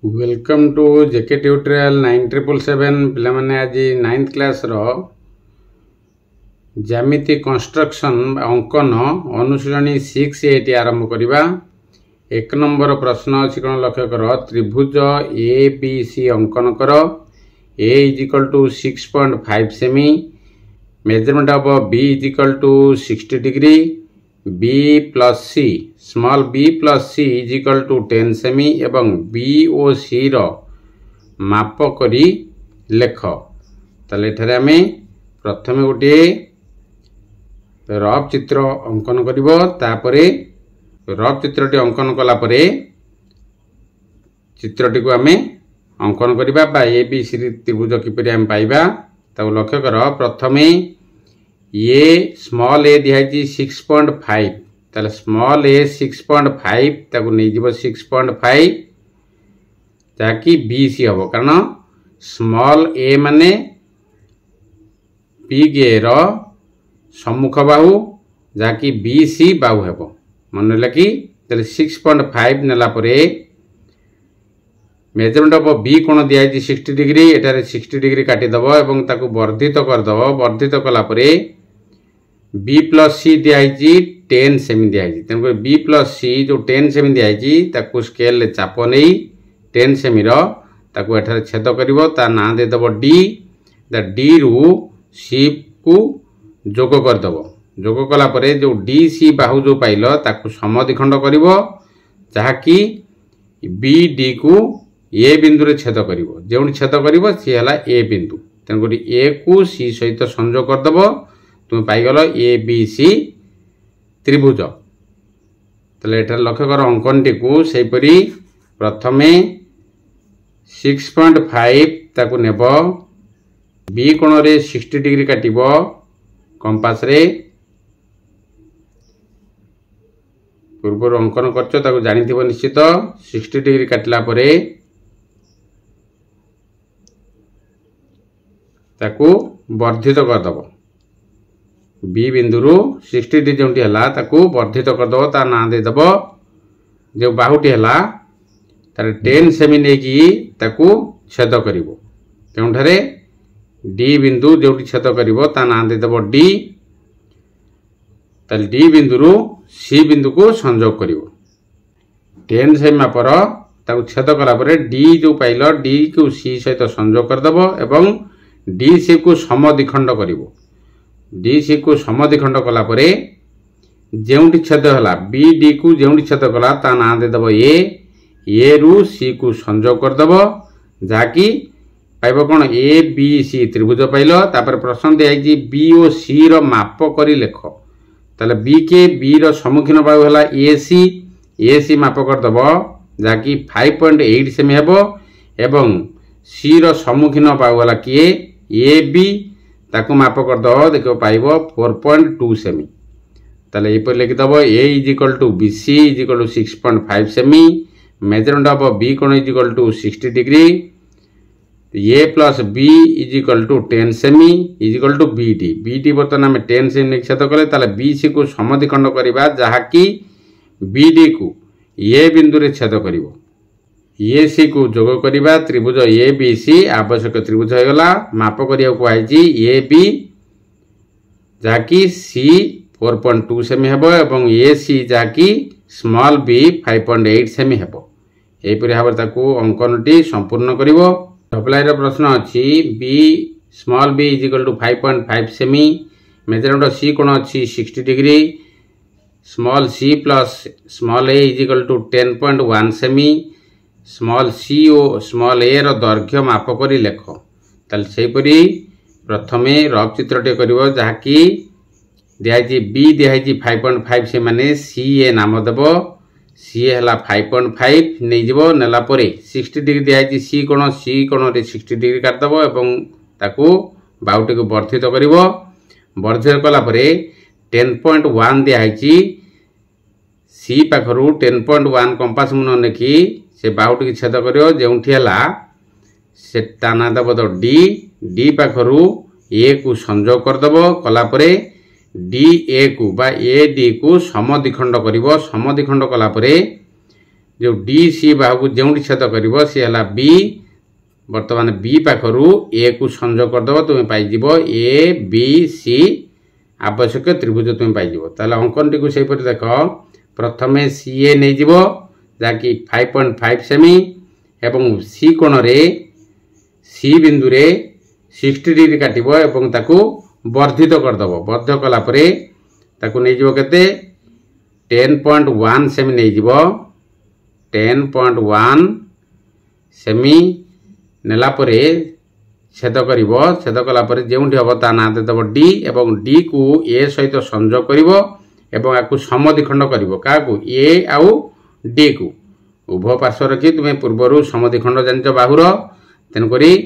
Welcome to JK tutorial 9777 पिला माने आज 9th क्लास रो ज्यामिति कंस्ट्रक्शन अंकन अनुशीलनी 6 एटी आरंभ करिबा। एक नंबर प्रश्न अछि कोन लक्ष्य करो त्रिभुज ए बी सी अंकन करो। ए इज इक्वल टू 6.5 सेमी, measurement of B is equal to 60 degree, B plus C small B plus C is equal to 10 सेमी एवं बी ओ सी रो माप करी लेख। ताले एठारे आमे प्रथमे गोटे रफ चित्र अंकन करिवो, तापरे रफ चित्रटी अंकन कला परे चित्रटी को आमे अंकन करिबा बा ए बी सी त्रिभुज किपरि आमे पाइबा ताको लक्ष्य कर। प्रथमे ये स्मॉल ए दिहाई 6.5, ताले स्मॉल ए 6.5 ताको नहीं जीवो 6.5 ताकि बी सी हबो, कारण स्मॉल ए माने बिग ए रो सम्मुख बाहु जाकि बी सी बाहु हेबो। मन लगी ताले 6.5 नेला परे मेजरमेंट ऑफ बी कोण दिया 60 डिग्री, एटारे 60 डिग्री काटी दबो एवं ताको वर्धित कर दबो। वर्धित कला परे बी प्लस सी दिया 10 सेमी दिया तेणुक बी प्लस सी जो 10 सेमी दिया ताको स्केल चाप नहीं 10 सेमी रो ताको एठारे छेद करिवो, ता नाम दे दबो डी। द डी रु सी को जोग कर दबो। जोग कला परे जो डी सी बाहु जो पाइलो ताको समद्विखंड करिवो, जहा कि बी डी को ए बिंदु रे छेद करिवो। जेउनी छेद करिवो सी हला ए बिंदु, तेणुक ए को सी सहित संयोग कर दबो, तुम पाइगल ए बी सी त्रिभुज। तले एठार लक्ष्य कर अंकन टी को सेपरी प्रथमे 6.5 ताकू नेब, बी कोण रे 60 डिग्री काटिबो कंपास रे। पूर्व अंकन करछ ताकू जानिथिबो निश्चित। 60 डिग्री काटला परे ताकू वर्धित कर दबो। बी बिंदु रु 60 डिग्री जोंटी हला ताकू वर्धित कर दबो, ता नाम दे दबो जो बाहुटी हला तार 10 सेमी नेकी ताकू छेद करिवो। तेउठारे डी बिंदु जोंटी छेद करिवो ता नाम दे दबो डी। ताल डी बिंदु रु सी बिंदु को संयोग करिवो। 10 सेमी मापर ताकू छेद कला परे डी जो पाइलो डी को सी सहित संयोग कर दबो एवं डी सी को समद्विखंड करिवो। डी सी को समद्विखंड कला परे जेउंटी छेद हला बी डी को जेउंटी छेद कला ता नाम दे दबो ए रु सी को संयोग कर दबो, जाकि पाइबो कोन ए बी सी त्रिभुज पाइलो। तापर प्रश्न दे आइजी बी ओ सी रो माप करी लेख। ताले बी के बी रो सम्मुखीन बाहु हला ए सी माप कर दबो, जाकि 5.8 सेमी हेबो एवं सी रो सम्मुखीन बाहु हला किए ए बी ताकू माप कर दो, देखो पाइबो 4.2 सेमी। ताले एपर लिखि दबो A is equal to B C is equal to 6.5 सेमी, मेजरमेंट ऑफ बी कोण is equal to 60 degree, A plus B is equal to 10 सेमी is equal to B D बर्तन आम 10 सेमी निक्षेद कले। ताले बी सी को समद्विखंड करिबा, जहा कि बी डी को ए बिंदु रे छेद करिवो। ए सी को जोग करिबा त्रिभुज ए बी सी आवश्यक त्रिभुज हो गला। माप करिया को आइजी ए बी, जहा कि सी 4.2 सेमी हेबो एवं ए सी जहा कि स्मॉल बी 5.8 सेमी हेबो। एई परि भाबरे ताकू अंकनटी संपूर्ण करिवो। सप्लाई रो प्रश्न अछि B small B is equal to 5.5 सेमी, मेजरमेंट सी कोण अछि 60 degree, small C plus small A is equal to 10.1 सेमी, स्मॉल सी ओ स्मॉल ए रो दैर्घ्य माप करी लेख। ताल सेपरी प्रथमे रफ चित्रटे करिवो, जहा कि दिहाई बी दिहाई 5.5 से माने सी ए नाम देबो। सी हला 5.5 नहीं जीवो, नेला परे 60 डिग्री दिहाई सी कोण रे 60 डिग्री काट दबो एवं ताकू बाउटी को वर्धित करिवो। वर्धित कला परे 10.1 दिहाई सी पाखरु 10.1 कंपास मुन नेकी से बाहुटी की छेद करियो। जेउठी हला से ताना दबो तो डी पाखरु ए को संयोग कर दबो। कला परे डी ए को बा ए डी को समद्विखंड करिवो। समद्विखंड कला परे जो डी सी बाहू जो छेद कर सी है बी बर्तमान बी पाखु ए को संजोग करदेव तुम पाइज ए बी सी आवश्यक त्रिभुज तुम पाइज ताल अंकन टी से देख प्रथमे सी ए नहीं जहाँकि 5.5 सेमी एवं सी कोण रे सी बिंदु रे 60 डिग्री काटिबो एवं ताकू वर्धित करदेव वर्ध कलापर ताकू नहीं केते 10.1 सेमी नहीं 10.1 सेमी नेला परे छेद करिवो छेद कला परे जेउंठी हबो ता ना देदब डी एवं डी को ए सहित संजोग करिवो एवं आकु समद्विखंड करिवो काकू ए आउ डी को उभय पार्श्व रखी तुम पूर्वर समद्विखंड जानिच बाहुर तेणुकरी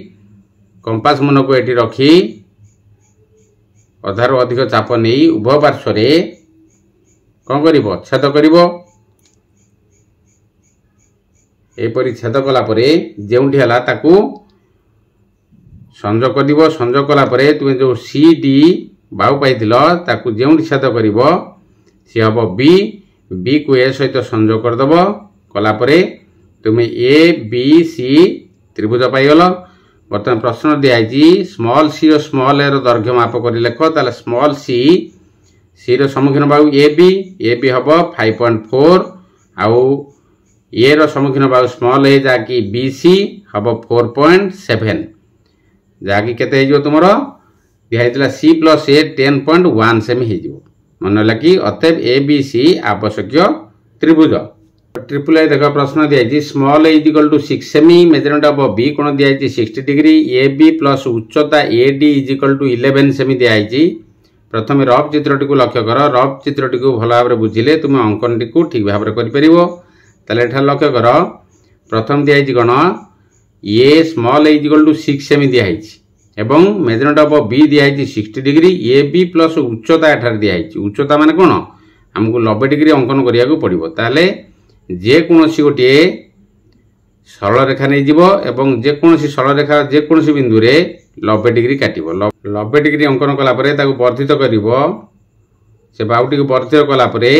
कंपास मन को एटी रखी अधारु अधिक चाप नहीं उभय पार्श्व रे कौन करिवो छेद करिवो एपरी छेद कला परे जेउंठी हला ताकू संजोग कर संजोग कला परे तुम जो सी डी बाहु पाइथिल ताकू जेउंठी छेद करिवो सी हबो बी बी को ए सहित संजोग करदेव कला परे तुम ए बी सी त्रिभुज पाइगल। बर्तमान प्रश्न दिखाई स्मॉल सी और स्मॉल ए दैर्घ्य माप कर लेख ताले small C C सम्मुखीन Bahu A B हम 5.4 आउ ए सम्मुखीन बाहु स्मॉल ए जहाँकि बी सी हम 4.7 जहाँकि केते तुम दिखाई सी प्लस ए 10.1 सेमी हो मन है कि अतएव ए बी सी आवश्यक त्रिभुज। ट्रिपल ए देख प्रश्न दिखाई स्मॉल ए इजिकल टू 6 सेमी मेजरमेंट ऑफ बी कोण दिखाई 60 डिग्री ए बी प्लस उच्चता ए डी इजिकल टू 11 सेमी दिखाई। प्रथम रफ चित्रटी को लक्ष्य कर रफ चित्रटी को भल भाव बुझिले तुम अंकन टी ठीक भाव में कर लक्ष्य कर प्रथम दिखाई कौन A small A is equal to 6 सेमी दिखाई एवं मेजरमेंट ऑफ बी दिखाई 60 डिग्री ए बी प्लस उच्चता एठार दिखाई उच्चता माने कौन आमको 90 डिग्री अंकन करिया पड़ो ताले जेकोसी गोटे सरल रेखा नहीं जीवो एवं जेकोसी सरल रेखा जेकोसी बिंदु रे 90 डिग्री काटिबो 90 डिग्री अंकन कला परे ताकू वर्धित करिवो से बाउटी को वर्धित कला परे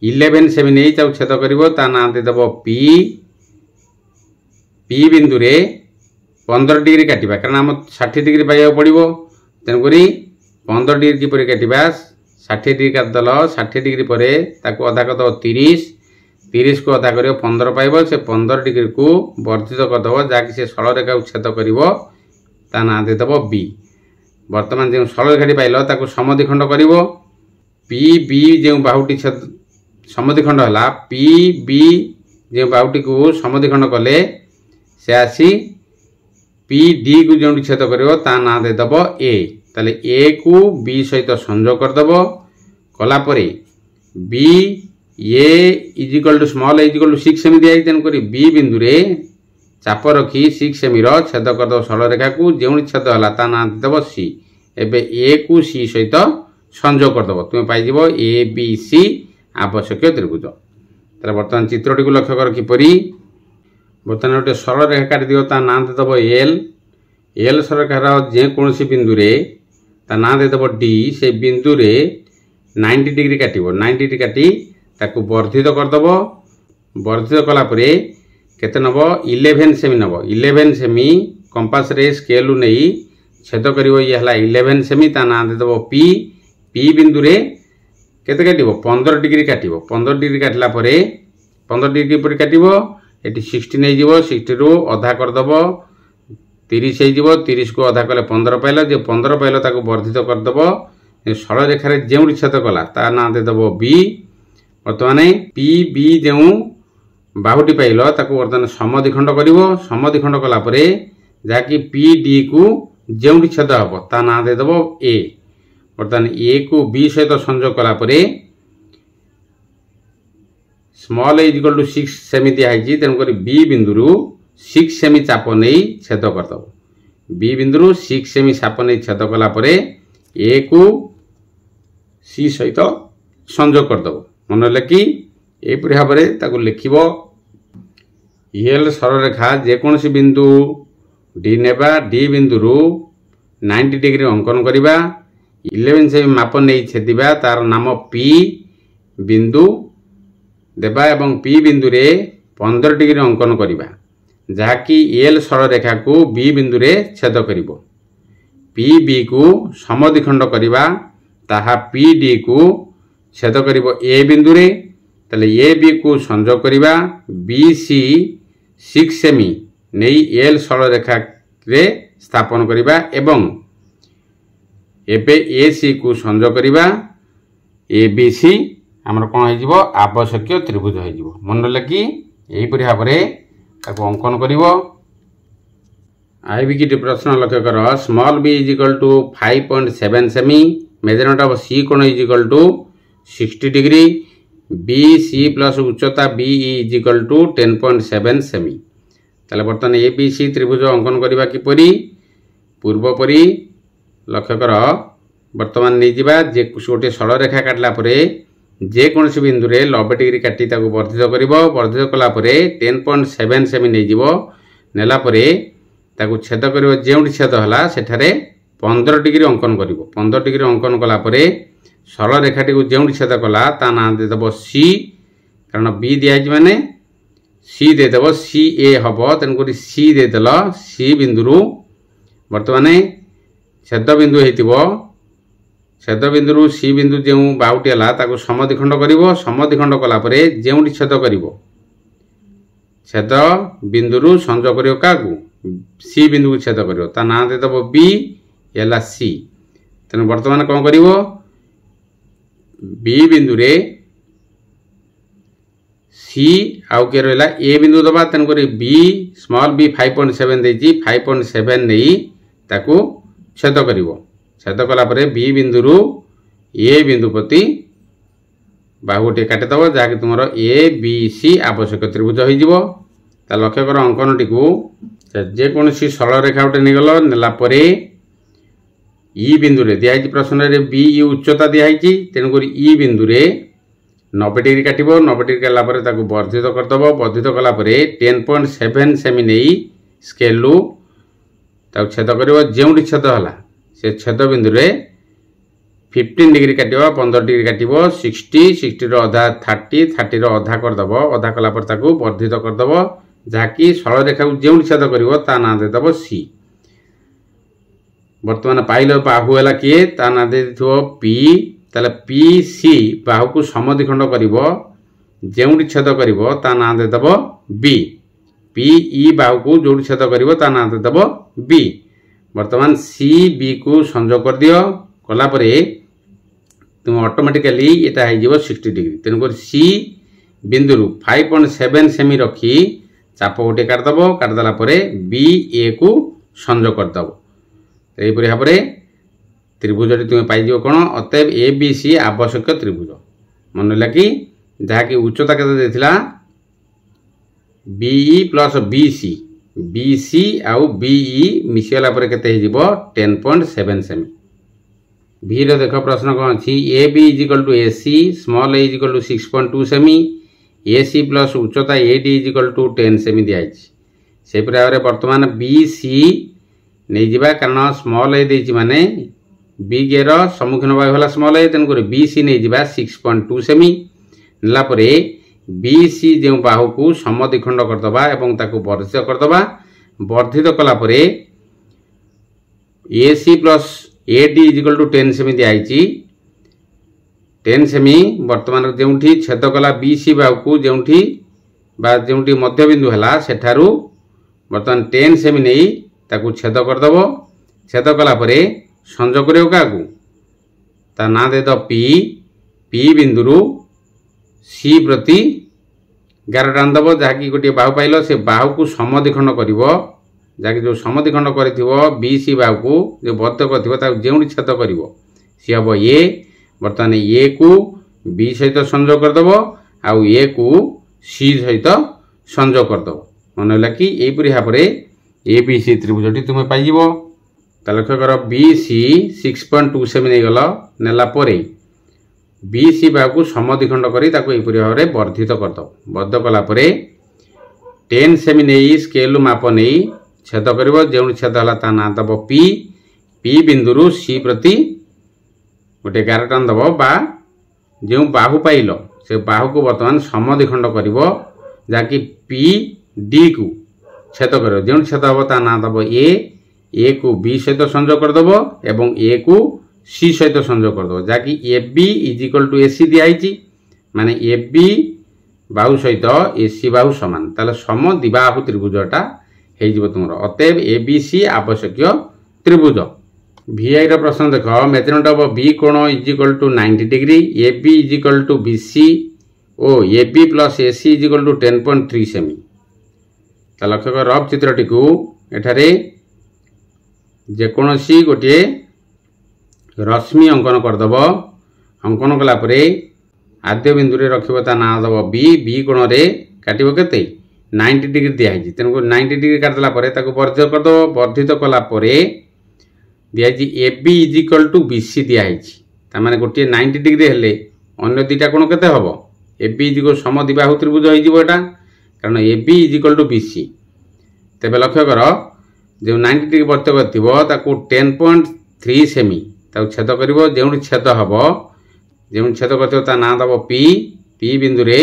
11 सेमी नहीं ताकू छेद करिवो ता ना दे दबो पी पी बिंदु रे 15 डिग्री काटिबा कारण हम 60 डिग्री पाइबा पड़िबो तेनकरी 15 डिग्री किपरि काटिबा 60 डिग्री काटदल 60 डिग्री परे ताकू अधा करदबो 30 को अधा कर 15 पाइब से 15 डिग्री को वर्धित करदेव जहाँकि से सरल रेखा छेद कर ना देदेव बी। बर्तमान जो सरल रेखाटी पाइल ताकू समद्विखंड कर पी बी जो बाहुटी समद्विखंड है पी बी जो बाहुटी को समद्विखंड कले से आसी पी डी को जो छेद कर ना देदेव ए ताले ए को बी सहित संजोग करदेव कलापर B A is equal to small is equal to 6 सेमी दिखाई तेणुक बी बिंदु रे चाप रखी 6 सेमी छेद करदेव सरल रेखा को जो छेद है ता ना देदेव सी एबे ए को सी सहित संजोग करदेव तुम पाइज ए बी सी आवश्यक त्रिभुज। तार बर्तमान चित्रटी को लक्ष्य कर किपरि बर्तमान गोटे सरल रेखा काटि दियो ता ना देदेव एल एल सरल रेखार जेकोसी बिंदु रे ता ना देदेव डी से बिंदु रे 90 डिग्री काटिबो 90 डिग्री काटी ताकू वर्धित करदेव वर्धित कलापर केते नब 11 सेमी नब 11 सेमी कंपास रे स्केल नहीं छेद कर ये 11 सेमी ता ना देदेव पी पी बिंदु रे केते काटिबो 15 डिग्री काटिबो 15 डिग्री काटला परे 15 डिग्री पर काटिबो एटी 60 नहीं जीवो 60 रु अधा करदेव 30 हो जीवो 30 को अधा कले 15 पाइल जे 15 पाइल ताकू वर्धित करदेव सरल रेखा जो छेद कला ता ना देदेव बी। बर्तमान पी बी जो बाहुटी पाइल ताकू बर्तमान समद्विखंड कर समद्विखंड कलापर जहाँकि पी डी को जो छेद हम ता ना देदेव ए बर्तमान ए को बी सहित संजोग कलापर स्मॉल इजिकल टू 6 सेमी दिखाई तेणुक बी बिंदु 6 सेमी चाप नहीं छेद करदेव बी बिंदु 6 सेमी चाप नहीं छेद कलापर ए को सी सहित संजोग करदेव मन है कि यहपरि भाव में लिखब एल सरल रेखा जेकोसी बिंदु डी नेबा डी बिंदु 90 डिग्री अंकन करवा 11 सेमी माप नहीं छेदिबा तार नाम पी बिंदु देबा एवं पी बिंदु रे 15 डिग्री अंकन करिबा जहाँकि एल सरलरेखा को बी बिंदु रे छेद करिवो पी बी को समद्विखंड करिबा ताहा पी डी को छेद करिवो ए बिंदु रे तले ए बी को संयोग करिबा बी सी 6 सेमी नै एल सरलरेखा रे स्थापन करिबा एवं एबे ए सी को संयोग करिबा ए बी सी हमर कोन हो जिवो आवश्यक त्रिभुज हो जिवो मन लगी एही परि भाबरे ताको अंकन करिवो आईबी प्रश्न लक्ष्य कर small B is equal to 5.7 सेमी मेजरमेंट ऑफ सी कोण is equal to 60 degree B C plus उच्चता बी इज इक्वल टू 10.7 सेमी ताले बर्तमान ए बी सी त्रिभुज अंकन करिबा किपरि पूर्व परि लक्ष्य कर बर्तमान नहीं जिबा जे गोटे सरल रेखा काटला परे जे कोनसी बिंदु रे 90 डिग्री काटी ताको वर्धित करिवो वर्धित कला परे 10.7 सेमी नहीं जिवो नेला परे ताको छेद करिवो जेउठी छेद हला सेठारे 15 डिग्री अंकन करिवो 15 डिग्री अंकन कला परे सरल रेखाटी को जेउठी छेद कला ता नाम दे दबो सी कारण बी दिया छि माने सी दे दबो सी ए हबो तन करी सी दे देलो सी बिंदु रु वर्तमान छेद बिंदु हेतिबो छेद बिंदु सी बिंदु जो बाहुटी है ताको समद्विखंड करिवो समद्विखंड कला परे जेउठी छेद करिवो छेद बिंदु संयोग करिवो काकू सी बिंदु को छेद करिवो ता नाम दे दबो बी एला सी तेन वर्तमान कौन करिवो बी बिंदु रे सी आउ के रहला ए बिंदु दबा तेन करी बी स्मॉल बी 5.7 देजी 5.7 नै ताको छेद करिवो छेद कला परे बी बिंदु रु ए बिंदु प्रति बाहुटी काटिदेव जहाँकि तुम ए बी सी आवश्यक त्रिभुज हो लक्ष्य कर अंकन टी जेकोसी सरल रेखा गोटे नहीं गल नेला ई बिंदु रे दिखाई प्रश्न रे बी ई उच्चता दिखाई तेणुक ई बिंदु रे 90 डिग्री काट 90 डिग्री काला वर्धित करदेव वर्धित कला 10.7 सेमी नहीं स्केल छेद कर जो छेद है से छेद बिंदु रे 15 डिग्री काट 15 डिग्री काट 60 अधा 30 अधा करदेव अधा कला वर्धित करदेव जहाँकि सरल रेखा को जो छेद कर ना देदेव सी वर्तमान पाइल बाहु है किए ता ना दे पी ताले पी सी बाहु को समद्विखंड कर जो छेद कर ता ना देदेव बी पी ई बाहु को जो छेद कर ता ना देदेव बी वर्तमान सी बी को संयोग कर दियो कला परे तुम ऑटोमेटिकली एटा है 60 डिग्री तेणुक सी बिंदु 5.7 सेमी रखी चाप गोटे काटदेला बी ए को संयोग करदेव यहीपरि भाव में त्रिभुज तुम्हें पाइज कौन अतएव ए बी सी आवश्यक त्रिभुज मन लगे जहाँकि उच्चता के बीई प्लस बी सी आउ बीई मिसगला के 10.7 सेमी भी देख प्रश्न कौन अच्छी A B is equal to A C small A is equal to 6.2 सेमी ए सी प्लस उच्चता A D is equal to 10 सेमी दिखाई से भाव में बर्तमान बी सी नहीं जावा कारण स्मॉल ए देती माने बी गे सम्मुखीन भाग है स्मॉल ए तेणुक बी सी नहीं जावा 6.2 सेमी नेला बी सी जो बाहु को समद्विखंड करदबा एवं ताकू वर्धित करदबा वर्धित कला A C plus A D is equal to 10 सेमी दिखाई 10 सेमी वर्तमान जो छेद कला बी सी बाहु को जो मध्यबिंदु है सेठारू वर्तमान 10 सेमी नहीं ताकू छेद करदेव छेद कला संयोग कर ता ना दे पी पी बिंदु सी प्रति 11 टान दब जहाँकि गोटे बाहु पाइल से बाहु को समद्विखंड कर जहाँकि जो समद्विखंड कर बी सी बाहु को जो वर्धित कर जो छेद कर सी हम ए बर्तमान ए को बी सहित संयोग करदेव आउ ए को सी सहित संयोग करदेव मन है कि यहीपरि भाव में ए बी सी त्रिभुजटी तुम्हें पाइज लक्ष्य कर बी सी 6.2 सेमी नहीं गल नेला बी सी बाहु को समद्विखंड कर भाव में वर्धित करदेव वर्ध कला 10 सेमी नहीं स्केल माप नहीं छेद कर जो छेद है ता ना दब पी पी बिंदु सी प्रति गोटे 11 टान दब बा जो बाहु पाइल से बाहु को वर्तमान समद्विखंड कर जहाँकि पी डी को छेद कर जो छेद हम ता ना दब ए को बी सहित संजोग करदेव एवं ए को सी सहित संजोग करदेव जहाँकि A B is equal to A C दिखाई माने ए बी बाहु सहित ए सी बाहु सामान ताले सम द्विबाहु त्रिभुजटा हो तुम अतएव ए बी सी आवश्यक त्रिभुज। VI प्रश्न देख मेजरमेंट ऑफ बी कोण is equal to 90 degree A B is equal to B C O A B plus A C is equal to 10.3 सेमी। लक्ष्य कर रफ चित्रटी को एठारे जेकोसी गोटे रश्मि अंकन करदेव अंकन कलापर आद्य बिंदु रखिब ता ना दब बी कोण रे काटिब केते 90 डिग्री दिखाई तेणुक 90 डिग्री काटिदेला वर्धित करदेव वर्धित कलापर दिखाई A B is equal to B C दिखाई माने गोटे 90 डिग्री हेले अन्य दुईटा कोण केते हबो ए बी इज इक्वल सम द्विबाहु त्रिभुज हो कारण A B is equal to B C. तेबे लक्ष्य कर जो 90 डिग्री वर्धित करथिबो ताकू 10.3 सेमी ताकू छेद करिवो जेउठी छेद हबो जेउठी छेद करथिबो ता ना दबो पी बिंदु रे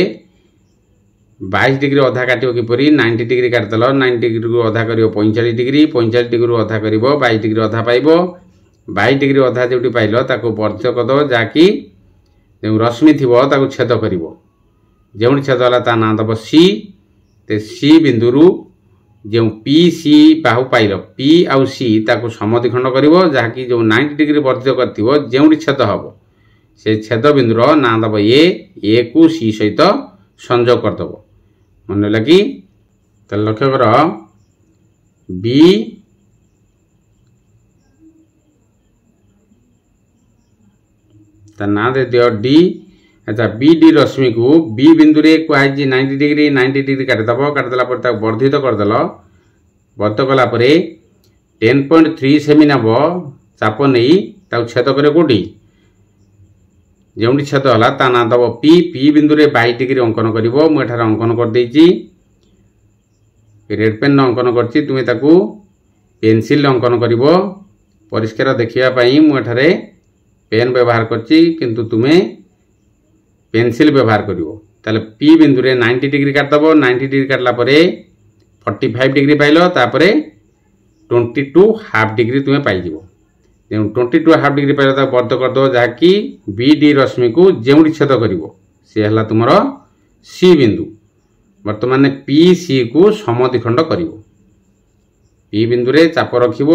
22 डिग्री अधा काटिबो किपरि 90 डिग्री काटदेल 90 डिग्री को अधा करिवो 45 डिग्री 45 डिग्री अधा करिवो 22 डिग्री अधा पाइबो 22 डिग्री अधा जोटी पाइलो ताकू वर्धित करदो जाकि जो रश्मि थिबो ताकू छेद करिवो जेउठी छेद होला ता ना दबो सी ते सी बिंदुरु जो पी सी बाहु पाइल पी आउ सी ताकू समद्विखंड करिवो जाकि जो 90 डिग्री वर्धित करथिबो जेउठी छेद हबो से छेद बिंदुर ना दबो ए को सी सहित संजोग करदेव मन लगी तो लक्ष्य कर बी ना दे दियो डी अच्छा बी डी रश्मि को बी बिंदु रे कहुई 90 डिग्री काटिदेव काटिदेला वर्धित करदेल वर्धित कलापर 10.3 सेमी नब चाप नहीं छेद करे कौटी जो छेद है ता ना दब पी बिंदु रे 22 डिग्री अंकन कर मुझे अंकन कर रेड पेन अंकन कर तुम्हें पेनसिल अंकन कर परिष्कार देखापी मुझे पेन व्यवहार किंतु तुम्हें पेनसिल व्यवहार कर पी बिंदु रे 90 डिग्री काटदेव 90 डिग्री काटला 45 डिग्री पाइल 22 हाफ डिग्री तुम्हें पाइज 22 हाफ डिग्री पाइल वर्ध करदेव जहाँकि बी डी रश्मि को जो छेद कर सी है तुम सी बिंदु बर्तमान पी सी को समद्विखंड कर पी बिंदु रे चाप रखिब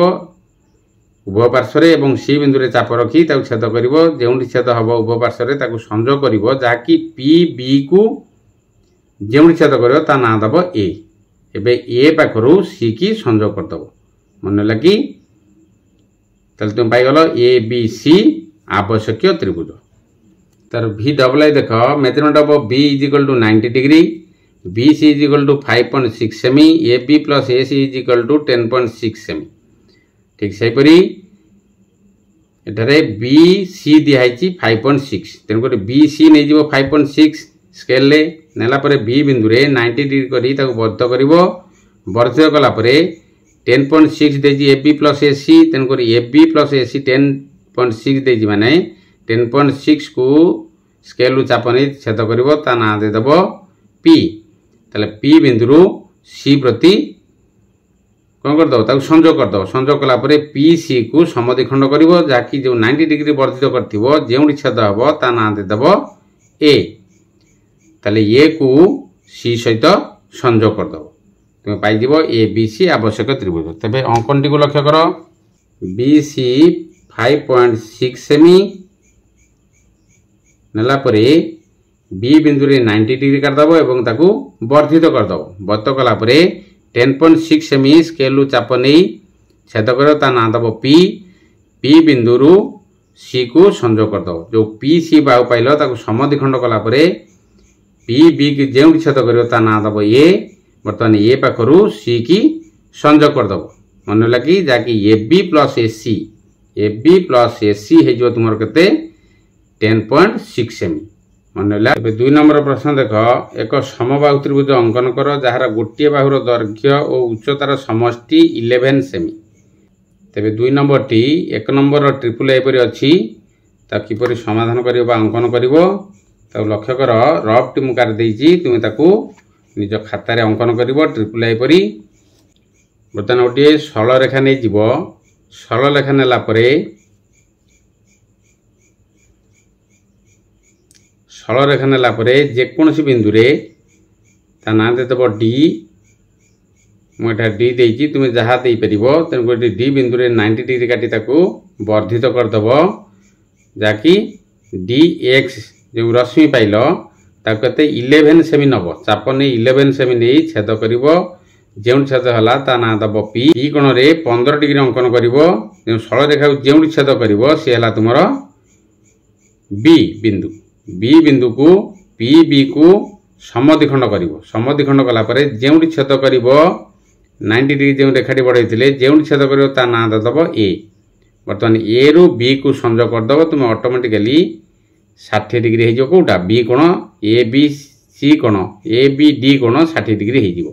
उभय पार्श्व एवं सी बिंदु रे चाप रखी छेद कर जो छेद हम उभय पार्श्व संजोग कर जहाँकि पी बी को जो छेद कर ना दब ए पाखर सी की संजोग करदेव मन लगी तुम पाइगल ए बी सी आवश्यक त्रिभुज तार भी डबल आई देख measurement of B is equal to 90 degree B C is equal to 5.6 सेमी A B plus A C is equal to 10.6 सेमी ठीक से एठारे बी सी दिखाई 5.6 तेणुक बी सी नहीं 5.6 स्केल नेला बी बिंदु रे 90 डिग्री करी वर्ध कर वर्धित कलापर 10.6 देजी A B plus A C तेणुक A B plus A C 10.6 देजी माने 10.6 को स्केल चाप नहीं छेद कर ना देदेव पी ताले पी बिंदु सी प्रति कौन करदेव संजोग करदेव संजोग कलापर पी सी को समद्विखंड कर जहाँकि जो 90 डिग्री वर्धित कर जो छेद हम ता ना देदेव ए ताले ए को सी सहित संजोग करदेव तुम्हें पाइज ए बी सी आवश्यक त्रिभुज तेज अंकन टी लक्ष्य कर बी सी 5.6 सेमी नेला बी बिंदु रे 90 डिग्री काटदेव एवं ताकू वर्धित करदेव वर्धित कलापर 10.6 सेमी स्केल चाप नहीं छेद कर ता ना दब पी बिंदु सी को संजोग करदेव जो पी सी बाहु पाइल समद्विखंड कलापर पी बी की जो छेद कर ता ना दब ए बर्तमान ए पाखर सी की संजोग करदेव मन लगी जहाँकि ए बी प्लस ए सी हो तुम के 10.6 सेमी मन लगे। 2 नंबर प्रश्न देख एक समबाहु त्रिभुज अंकन कर जार गोटे बाहुर दैर्घ्य और उच्चतार समष्टि 11 सेमी तेज 2 नंबर टी 1 नंबर ट्रिपल एपरी अच्छी किपर समाधान कर अंकन कर लक्ष्य कर रफ टी मुझे तुम्हें निज खातार अंकन कर ट्रिपल आई परी बर्तमान गोटे सरल रेखा नहीं जीव सरल रेखा नेला परे सरल रेखा नेला परे जेकोसी बिंदु रे ता ना देदेव डी मुझे डी देती तुम जहाँ दे पार तेणुक डी बिंदु रे 90 डिग्री काटी ताकू वर्धित करदेव जहाँकि डी एक्स जो रश्मि पाइल ताको 11 सेमी नब चाप नहीं 11 सेमी नहीं छेद कर जो छेद है ता ना दब पी पी कोण रे 15 डिग्री अंकन कर जो सरल रेखा जो छेद कर सी है तुम बी बिंदु को पी बी को समद्विखंड कर समद्विखंड कलापर जो छेद कर 90 डिग्री जो रेखाटी बढ़ाई जो छेद कर ना देदेव ए बर्तमान ए रु बी को संजोग करदेव तुम ऑटोमेटिकली 60 डिग्री हो कौटा बी कोण ए बी सी कोण ए बी डी कोण 60 डिग्री हो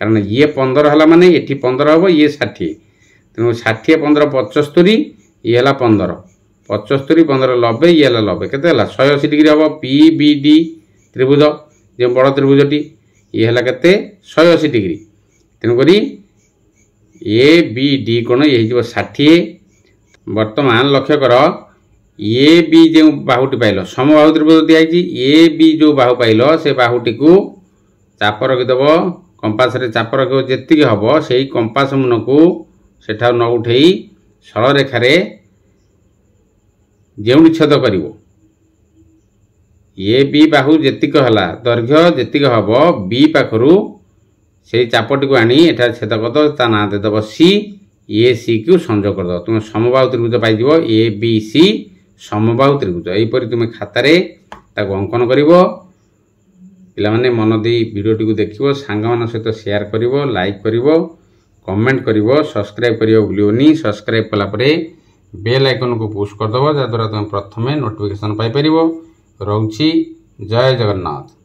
कारण ये 15 है माने ये 15 हम ये 60 तेणु 60 15 75 ये है 15 75 15 90 ये है 90 के 180 डिग्री हम पी बी डी त्रिभुज जो बड़ त्रिभुजटी ये है के 180 डिग्री तेणुक ए बी डी कोण ये 60 वर्तमान लक्ष्य कर ए बी जो बाहुटी पाइल समबाहु त्रिभुज दिखाई ए बी जो बाहु पाइल से बाहुटी को चाप रखिदेव कंपास रे चाप रख जी हम से कंपास मुन को सेठा न उठे सरल रेखार जो छेद कर ए बी बाहु जेतिक है दैर्घ्य जेतिक हम बी पाखु से चापटी को आनी एटा छेद करद ता ना देदेव सी ए सी को संजोग करद तुम समबाहु त्रिभुज पाइज ए बी सी समबाहु त्रिभुज यहीपरि तुम खातार अंकन कर पिलामाने मन दे वीडियोटी को देखियो सांग मान सहित शेयर करिवो लाइक करिवो कमेंट करिवो सब्सक्राइब करियो भूलियोनी सब्सक्राइब कला परे बेल आइकन को पुश करदेव जहाँद्वारा तुम प्रथमे नोटिफिकेशन पाई परिवो। रहउछि जय जगन्नाथ।